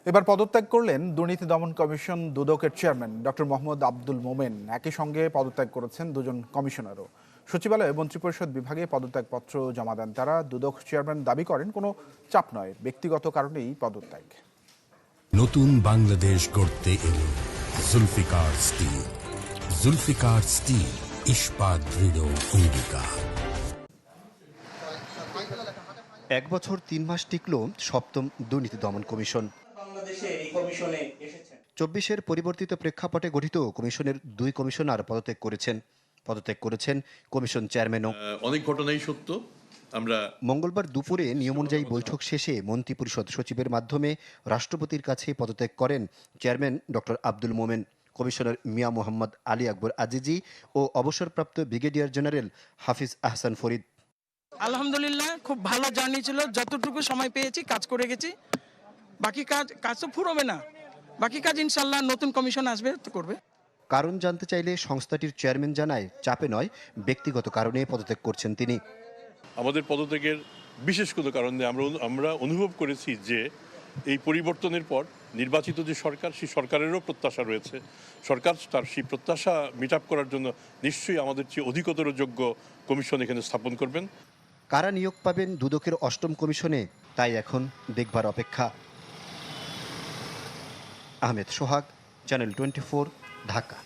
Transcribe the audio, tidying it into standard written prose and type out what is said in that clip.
এবার পদত্যাগ করলেন দুর্নীতি দমন কমিশন দুদকের চেয়ারম্যান ডক্টর মোহাম্মদ আব্দুল মোমেন। একই সঙ্গে পদত্যাগ করেছেন দুজন কমিশনারও। সচিবালয়ে মন্ত্রিপরিষদ বিভাগে পদত্যাগপত্র জমা দেন তারা। দুদক চেয়ারম্যান দাবি করেন কোনো চাপ নয়, ব্যক্তিগত কারণেই পদত্যাগ। নতুন বাংলাদেশ গড়তে এলো জুলফিকার স্টিল। জুলফিকার স্টিল, ইস্পাত দৃঢ় অঙ্গীকার। 1 বছর 3 মাস টিকল সপ্তম দুর্নীতি দমন কমিশন। 24-এর পরিবর্তিত প্রেক্ষাপটে গঠিত কমিশনের 2 কমিশনার পদত্যাগ করেছেন কমিশন চেয়ারম্যানও। অনেক ঘটনাই সত্য। আমরা মঙ্গলবার দুপুরে নিয়ম অনুযায়ী বৈঠক শেষে মন্ত্রিপরিষদ সচিবের মাধ্যমে রাষ্ট্রপতির কাছে পদত্যাগ করেন chairman doctor Abdul Momen, commissioner Mia Mohammad Ali Akbar Azizi ও অবসরপ্রাপ্ত ব্রিগেডিয়ার জেনারেল হাফিজ আহসান ফরিদ। আলহামদুলিল্লাহ, খুব ভালো জার্নি ছিল। যতটুকু সময় পেয়েছি কাজ করে গেছি। বাকি কাজ তো ফুরোবে না। বাকি কাজ ইনশাল্লাহ নতুন কমিশন আসবে তো করবে। কারণ জানতে চাইলে সংস্থাটির চেয়ারম্যান জানায়, চাপে নয়, ব্যক্তিগত কারণে পদত্যাগ করছেন তিনি। আমাদের পদত্যাগের বিশেষ কোনো কারণ নেই। আমরা অনুভব করেছি যে এই পরিবর্তনের পর নির্বাচিত যে সরকার, সেই সরকারেরও প্রত্যাশা রয়েছে। সরকার তার সেই প্রত্যাশা মিট আপ করার জন্য নিশ্চয়ই আমাদের চেয়ে অধিকতর যোগ্য কমিশন এখানে স্থাপন করবেন। কারা নিয়োগ পাবেন দুদকের 8ম কমিশনে, তাই এখন দেখবার অপেক্ষা। আহমেদ সোহাগ, চ্যানেল 24, ঢাকা।